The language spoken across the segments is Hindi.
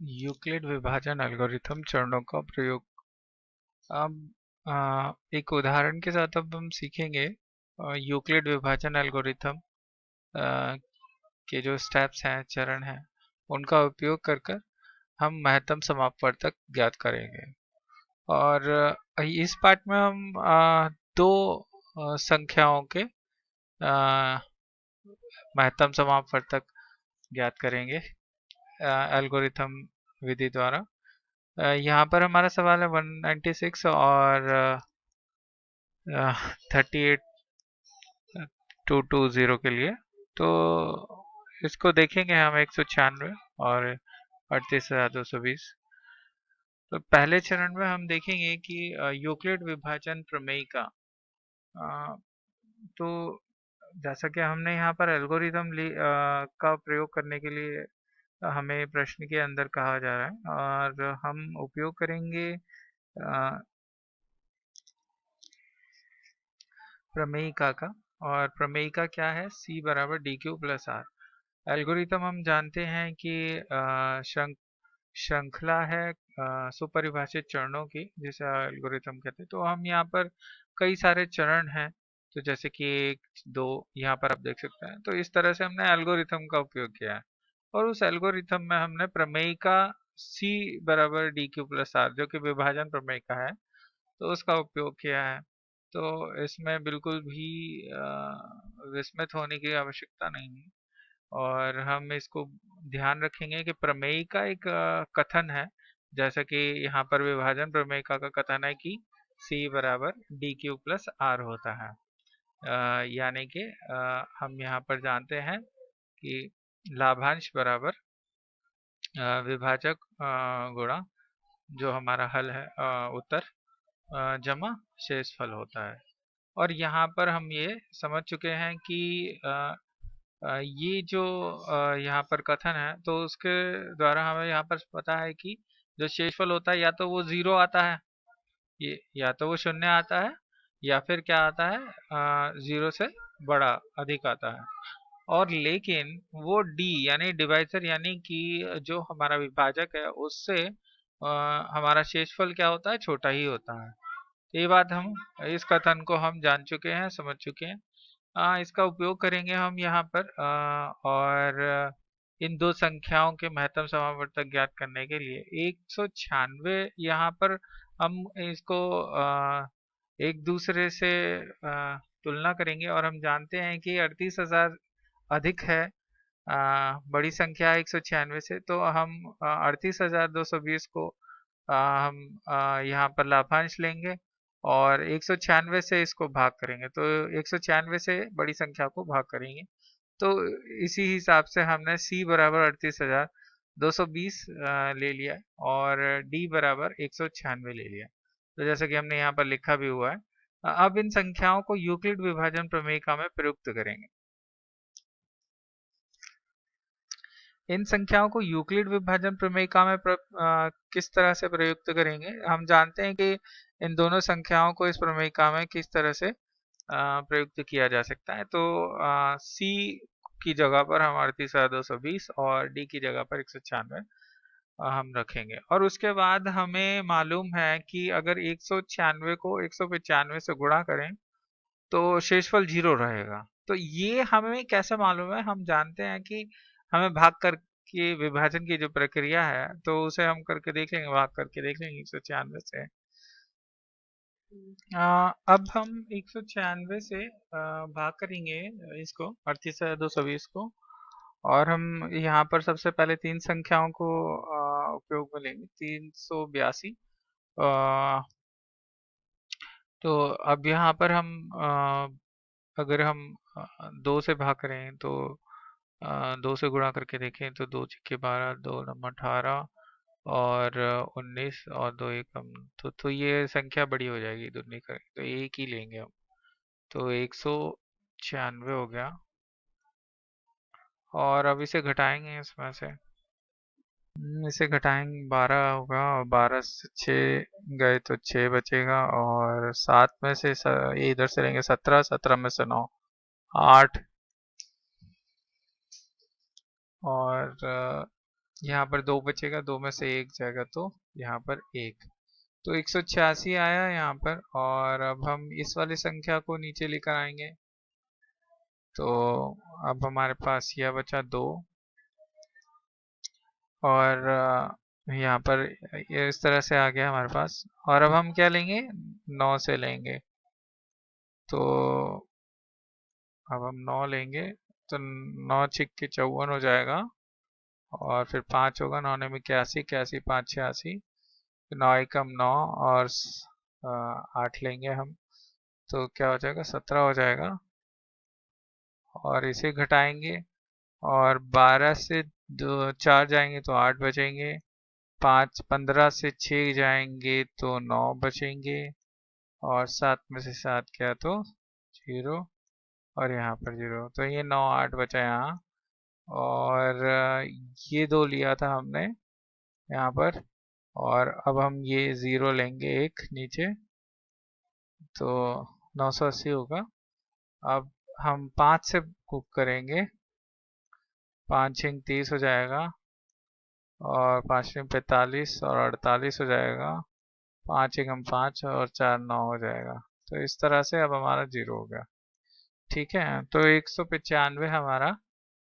यूक्लिड विभाजन एल्गोरिथम चरणों का प्रयोग। अब एक उदाहरण के साथ अब हम सीखेंगे यूक्लिड विभाजन एल्गोरिथम के जो स्टेप्स हैं, चरण हैं, उनका उपयोग कर कर हम महत्तम समापवर्तक ज्ञात करेंगे। और इस पार्ट में हम दो संख्याओं के महत्तम समापवर्तक ज्ञात करेंगे एल्गोरिथम विधि द्वारा। यहाँ पर हमारा सवाल है 196 और 38220 के लिए। तो इसको देखेंगे हम 196 और 38,220। तो पहले चरण में हम देखेंगे कि यूक्लिड विभाजन प्रमेय का तो जैसा कि हमने यहाँ पर एल्गोरिथम का प्रयोग करने के लिए हमें प्रश्न के अंदर कहा जा रहा है और हम उपयोग करेंगे प्रमेयिका का। और प्रमेयिका क्या है? C बराबर DQ प्लस R। एल्गोरिथम हम जानते हैं कि श्रृंखला है सुपरिभाषित चरणों की, जिसे एल्गोरिथम कहते हैं। तो हम यहाँ पर कई सारे चरण हैं, तो जैसे कि 1 2 यहाँ पर आप देख सकते हैं। तो इस तरह से हमने एल्गोरिथम का उपयोग किया है और उस एल्गोरिथम में हमने प्रमेयिका C बराबर DQ प्लस R, जो कि विभाजन प्रमेयिका है, तो उसका उपयोग किया है। तो इसमें बिल्कुल भी विस्मित होने की आवश्यकता नहीं है और हम इसको ध्यान रखेंगे कि प्रमेयिका एक कथन है, जैसा कि यहाँ पर विभाजन प्रमेयिका का कथन है कि C बराबर DQ प्लस R होता है। यानी कि हम यहाँ पर जानते हैं कि लाभांश बराबर विभाजक गुणा जो हमारा हल है उत्तर जमा शेषफल होता है। और यहाँ पर हम ये समझ चुके हैं कि ये जो यहाँ पर कथन है, तो उसके द्वारा हमें यहाँ पर पता है कि जो शेषफल होता है या तो वो 0 आता है, ये या तो वो 0 आता है, या फिर क्या आता है 0 से बड़ा अधिक आता है। और लेकिन वो D यानी डिवाइजर यानी कि जो हमारा विभाजक है, उससे हमारा शेषफल क्या होता है? छोटा ही होता है। ये बात हम इस कथन को हम जान चुके हैं, समझ चुके हैं। इसका उपयोग करेंगे हम यहाँ पर और इन दो संख्याओं के महत्तम समापवर्तक ज्ञात करने के लिए 196 यहाँ पर हम इसको एक दूसरे से तुलना करेंगे और हम जानते हैं कि 38,000 अधिक है बड़ी संख्या 196 से। तो हम 38,220 को हम यहाँ पर लाभांश लेंगे और 196 से इसको भाग करेंगे। तो 196 से बड़ी संख्या को भाग करेंगे। तो इसी हिसाब से हमने C बराबर 38,220 ले लिया और D बराबर 196 ले लिया। तो जैसा कि हमने यहाँ पर लिखा भी हुआ है। अब इन संख्याओं को यूक्लिड विभाजन प्रमेयिका में प्रयुक्त करेंगे। इन संख्याओं को यूक्लिड विभाजन प्रमेयिका में किस तरह से प्रयुक्त करेंगे? हम जानते हैं कि इन दोनों संख्याओं को इस प्रमेयिका में किस तरह से प्रयुक्त किया जा सकता है। तो C की जगह पर हम 38,220 और D की जगह पर 196 हम रखेंगे। और उसके बाद हमें मालूम है कि अगर 196 को 195 से गुणा करें तो शेषफल 0 रहेगा। तो ये हमें कैसे मालूम है? हम जानते हैं कि हमें भाग करके विभाजन की जो प्रक्रिया है, तो उसे हम करके देख लेंगे, भाग करके देख लेंगे 196 से। अब हम 196 से भाग करेंगे इसको 38,220 को और हम यहाँ पर सबसे पहले तीन संख्याओं को उपयोग में लेंगे। 382 तो अब यहाँ पर हम अगर हम 2 से भाग करें तो 2 से गुणा करके देखें तो 2 छक्के 12, 2 नंबर 18 और 19 और 2 एकम, तो ये संख्या बड़ी हो जाएगी, दुगनी करें तो एक ही लेंगे हम। तो 196 हो गया और अब इसे घटाएंगे इसमें से। इसे घटाएंगे 12 होगा और 12 से 6 गए तो 6 बचेगा और 7 में से ये इधर से लेंगे 17, 17 में से 9 8 और यहाँ पर 2 बचेगा, 2 में से 1 जाएगा तो यहाँ पर 1। तो 186 आया यहाँ पर। और अब हम इस वाली संख्या को नीचे लेकर आएंगे, तो अब हमारे पास यह बचा 2। और यहाँ पर ये इस तरह से आ गया हमारे पास। और अब हम क्या लेंगे, 9 से लेंगे। तो अब हम 9 लेंगे, तो 9 छिक्के 54 हो जाएगा। और फिर 5 होगा, 9 में 81, 81 5 86, 9 एकम 9। और 8 लेंगे हम, तो क्या हो जाएगा, 17 हो जाएगा। और इसे घटाएंगे, और 12 से 4 जाएंगे तो 8 बचेंगे। 15 से 6 जाएंगे तो 9 बचेंगे। और 7 में से 7 गया तो 0। और यहाँ पर 0, तो ये 9 8 बचा यहाँ। और ये 2 लिया था हमने यहाँ पर। और अब हम ये 0 लेंगे एक नीचे, तो 980 होगा। अब हम 5 से कुक करेंगे, 5 छंग 30 हो जाएगा। और 5 छंग 45 और 48 हो जाएगा। 5 एकम 5 और 4 9 हो जाएगा। तो इस तरह से अब हमारा 0 हो गया। ठीक है, तो 195 हमारा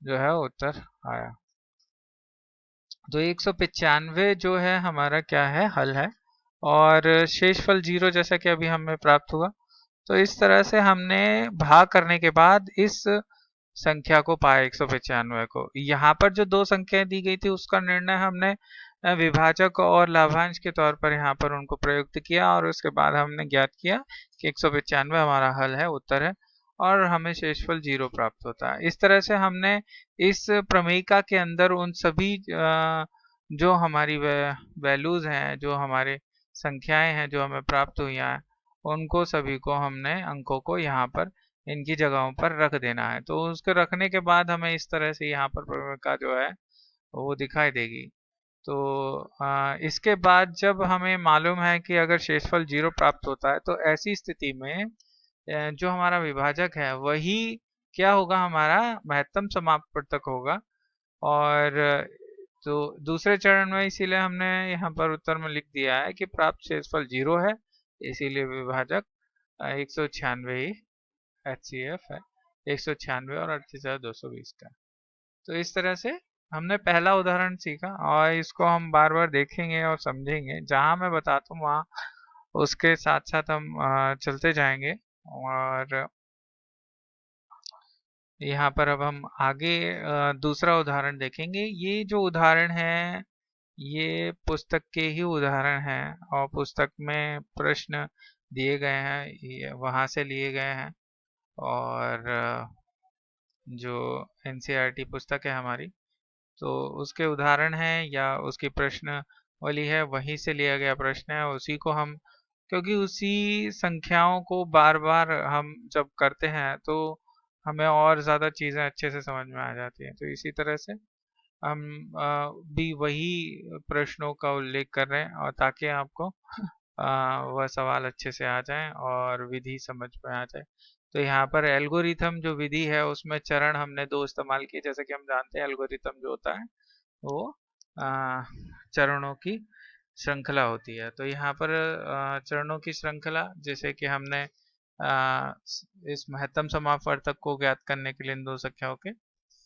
जो है उत्तर आया। तो 195 जो है हमारा क्या है, हल है। और शेषफल 0 जैसा कि अभी हमें प्राप्त हुआ। तो इस तरह से हमने भाग करने के बाद इस संख्या को पाया, 195 को। यहाँ पर जो 2 संख्याएं दी गई थी उसका निर्णय हमने विभाजक और लाभांश के तौर पर यहाँ पर उनको प्रयुक्त किया। और उसके बाद हमने ज्ञात किया कि 195 हमारा हल है, उत्तर है। और हमें शेषफल 0 प्राप्त होता है। इस तरह से हमने इस प्रमेयिका के अंदर उन सभी जो हमारी वैल्यूज हैं, जो हमारे संख्याएं हैं जो हमें प्राप्त हुई हैं, उनको सभी को हमने अंकों को यहाँ पर इनकी जगहों पर रख देना है। तो उसको रखने के बाद हमें इस तरह से यहाँ पर प्रमेयिका जो है वो दिखाई देगी। तो इसके बाद जब हमें मालूम है कि अगर शेषफल 0 प्राप्त होता है, तो ऐसी स्थिति में जो हमारा विभाजक है वही क्या होगा, हमारा महत्तम समापवर्तक होगा। और तो दूसरे चरण में इसीलिए हमने यहाँ पर उत्तर में लिख दिया है कि प्राप्त शेषफल 0 है, इसीलिए विभाजक 196 ही HCF है। 196 और 38,220 का। तो इस तरह से हमने पहला उदाहरण सीखा, और इसको हम बार बार देखेंगे और समझेंगे। जहाँ मैं बताता हूँ वहाँ उसके साथ साथ हम चलते जाएंगे। और यहाँ पर अब हम आगे दूसरा उदाहरण देखेंगे। ये जो उदाहरण है ये पुस्तक के ही उदाहरण हैं, और पुस्तक में प्रश्न दिए गए हैं, ये वहाँ से लिए गए हैं। और जो NCERT पुस्तक है हमारी, तो उसके उदाहरण हैं या उसकी प्रश्नावली है, वहीं से लिया गया प्रश्न है। उसी को हम, क्योंकि उसी संख्याओं को बार बार हम जब करते हैं तो हमें और ज़्यादा चीज़ें अच्छे से समझ में आ जाती हैं। तो इसी तरह से हम भी वही प्रश्नों का उल्लेख कर रहे हैं, और ताकि आपको वह सवाल अच्छे से आ जाएं और विधि समझ में आ जाए। तो यहाँ पर एल्गोरिथम जो विधि है उसमें चरण हमने 2 इस्तेमाल किए। जैसे कि हम जानते हैं एल्गोरिथम जो होता है वो अ, चरणों की श्रृंखला होती है। तो यहाँ पर चरणों की श्रृंखला, जैसे कि हमने इस महत्तम समापवर्तक को ज्ञात करने के लिए इन 2 संख्याओं के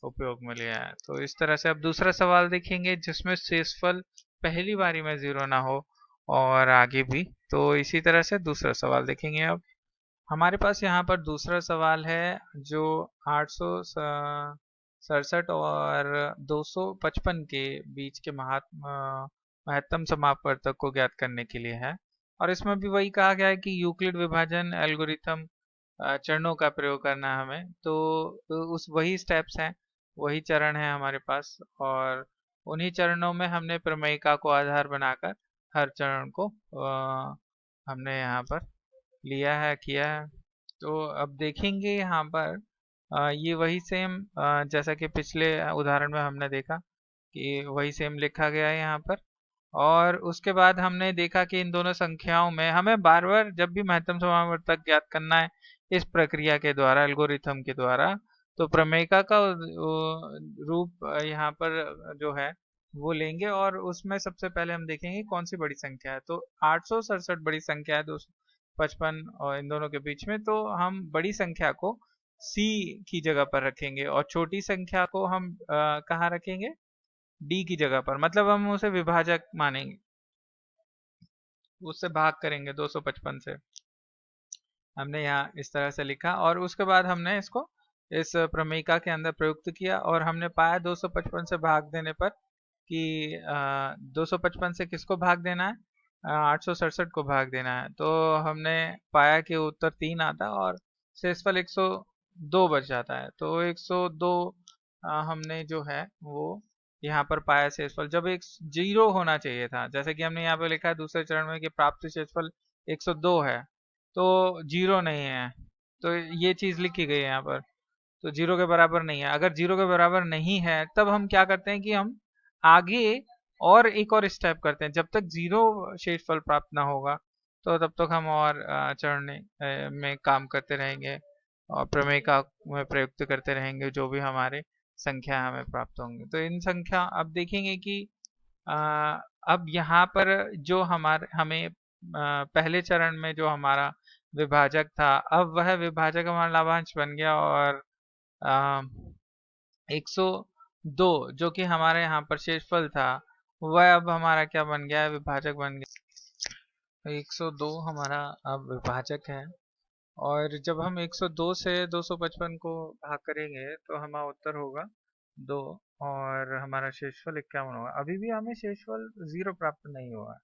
उपयोग में लिया है। तो इस तरह से अब दूसरा सवाल देखेंगे जिसमें शेषफल पहली बारी में 0 ना हो और आगे भी। तो इसी तरह से दूसरा सवाल देखेंगे। अब हमारे पास यहाँ पर दूसरा सवाल है जो 867 और 255 के बीच के महत्तम समापवर्तक को ज्ञात करने के लिए है। और इसमें भी वही कहा गया है कि यूक्लिड विभाजन एल्गोरिथम चरणों का प्रयोग करना है हमें। तो उस वही स्टेप्स हैं, वही चरण है हमारे पास। और उन्हीं चरणों में हमने प्रमेयिका को आधार बनाकर हर चरण को हमने यहाँ पर लिया है, किया है। तो अब देखेंगे यहाँ पर ये वही सेम जैसा कि पिछले उदाहरण में हमने देखा कि वही सेम लिखा गया है यहाँ पर। और उसके बाद हमने देखा कि इन दोनों संख्याओं में हमें बार बार जब भी महत्तम समापवर्तक ज्ञात करना है इस प्रक्रिया के द्वारा, एल्गोरिथम के द्वारा, तो प्रमेयिका का रूप यहाँ पर जो है वो लेंगे और उसमें सबसे पहले हम देखेंगे कौन सी बड़ी संख्या है। तो 867 बड़ी संख्या है, 255 और इन दोनों के बीच में, तो हम बड़ी संख्या को C की जगह पर रखेंगे और छोटी संख्या को हम कहाँ रखेंगे, D की जगह पर, मतलब हम उसे विभाजक मानेंगे, उससे भाग करेंगे 255 से। हमने यहाँ इस तरह से लिखा और उसके बाद हमने इसको इस प्रमेयिका के अंदर प्रयुक्त किया और हमने पाया 255 से भाग देने पर कि 255 से किसको भाग देना है, 867 को भाग देना है। तो हमने पाया कि उत्तर 3 आता है और शेषफल 102 बच जाता है। तो 102 हमने जो है वो यहाँ पर पाया शेषफल, जब एक 0 होना चाहिए था, जैसे कि हमने यहाँ पे लिखा है दूसरे चरण में कि प्राप्त शेषफल 102 है, तो 0 नहीं है, तो ये चीज लिखी गई है यहाँ पर, तो 0 के बराबर नहीं है। अगर 0 के बराबर नहीं है तब हम क्या करते हैं कि हम आगे और एक और स्टेप करते हैं, जब तक 0 शेषफल प्राप्त ना होगा तो तब तक हम और चरण में काम करते रहेंगे और प्रमेय का में प्रयुक्त करते रहेंगे, जो भी हमारे संख्या हमें प्राप्त होंगे। तो इन संख्या अब देखेंगे कि अ, अब यहाँ पर जो हमारे हमें पहले चरण में जो हमारा विभाजक था, अब वह विभाजक हमारा लाभांश बन गया और 102 जो कि हमारे यहाँ पर शेषफल था, वह अब हमारा क्या बन गया है, विभाजक बन गया। 102 हमारा अब विभाजक है और जब हम 102 से 255 को भाग करेंगे तो हमारा उत्तर होगा 2 और हमारा शेषफल 51 होगा। अभी भी हमें शेषफल 0 प्राप्त नहीं हुआ,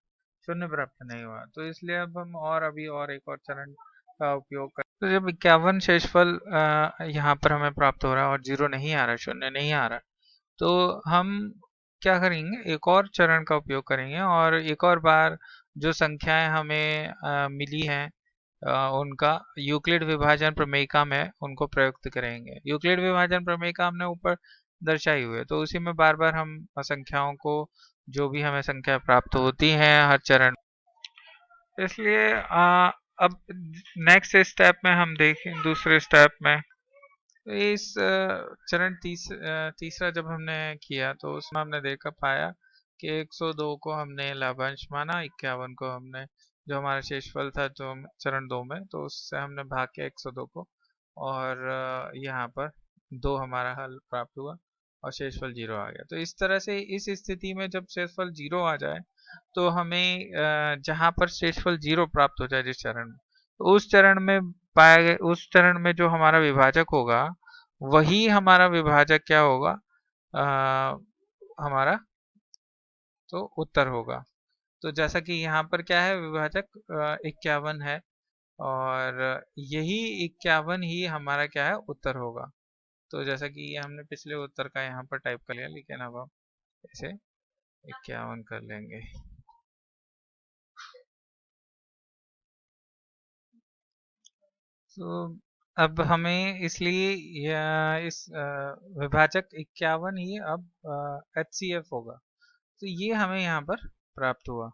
शून्य प्राप्त नहीं हुआ, तो इसलिए अब हम और अभी और एक और चरण का उपयोग कर, तो जब 51 शेषफल यहाँ पर हमें प्राप्त हो रहा है और 0 नहीं आ रहा, शून्य नहीं आ रहा, तो हम क्या करेंगे, एक और चरण का उपयोग करेंगे और एक और बार जो संख्याएं हमें मिली हैं उनका यूक्लिड विभाजन प्रमेयिका में उनको प्रयुक्त करेंगे। यूक्लिड विभाजन प्रमेयिका हमने ऊपर दर्शाई हुई है, तो उसी में बार बार हम संख्याओं को, जो भी हमें संख्या प्राप्त होती है हर चरण, इसलिए अब नेक्स्ट स्टेप में हम देखें, दूसरे स्टेप में तो इस चरण तीसरा जब हमने किया तो उसमें हमने देखा पाया कि 102 को हमने लाभांश माना, 51 को हमने, जो हमारा शेषफल था जो चरण 2 में, तो उससे हमने भाग किया 102 को और यहाँ पर 2 हमारा हल प्राप्त हुआ और शेषफल 0 आ गया। तो इस तरह से इस स्थिति में जब शेषफल 0 आ जाए तो हमें जहाँ पर शेषफल 0 प्राप्त हो जाए जिस चरण में, तो उस चरण में पाया गया, उस चरण में जो हमारा विभाजक होगा वही हमारा विभाजक क्या होगा, हमारा तो उत्तर होगा। तो जैसा कि यहाँ पर क्या है, विभाजक 51 है और यही 51 ही हमारा क्या है, उत्तर होगा। तो जैसा कि ये हमने पिछले उत्तर का यहाँ पर टाइप कर लिया, लेकिन अब हम इसे 51 कर लेंगे। तो अब हमें इसलिए इस विभाजक 51 ही अब HCF होगा, तो ये हमें यहाँ पर प्राप्त हुआ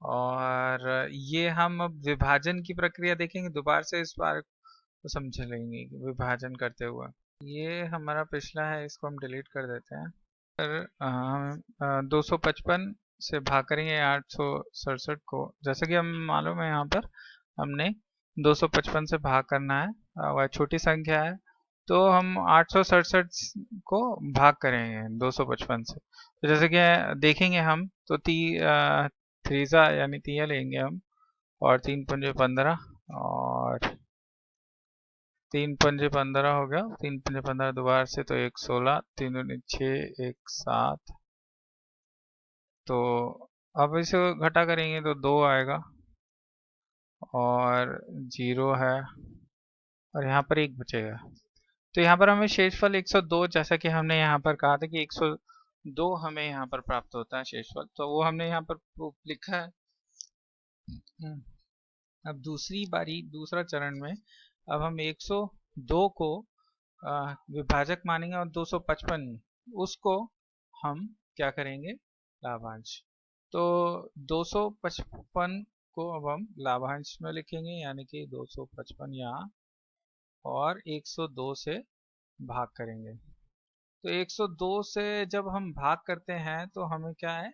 और ये हम अब विभाजन की प्रक्रिया देखेंगे दोबारा से, इस बार को समझ लेंगे विभाजन करते हुए। ये हमारा पिछला है, इसको हम डिलीट कर देते हैं। फिर हम 255 से भाग करेंगे 867 को, जैसे कि हम मालूम है यहाँ पर हमने 255 से भाग करना है, वह छोटी संख्या है, तो हम 867 को भाग करेंगे 255 से। तो जैसे कि देखेंगे हम तो थ्रीजा यानी तिया लेंगे हम और 3 पंजे 15 और 3 पंजे 15 हो गया, 3 पंजे 15 दोबारा से तो 1 16, 3 दूनी 6, 1 7, तो अब इसे घटा करेंगे तो 2 आएगा और 0 है और यहाँ पर 1 बचेगा। तो यहाँ पर हमें शेषफल 102, जैसा कि हमने यहाँ पर कहा था कि 102 हमें यहाँ पर प्राप्त होता है शेषफल, तो वो हमने यहाँ पर प्रूफ लिखा है। अब दूसरी बारी, दूसरा चरण में अब हम 102 को विभाजक मानेंगे और 255 उसको हम क्या करेंगे, लाभांश। तो 255 को अब हम लाभांश में लिखेंगे, यानी कि 255 यहाँ और 102 से भाग करेंगे। तो 102 से जब हम भाग करते हैं तो हमें क्या है,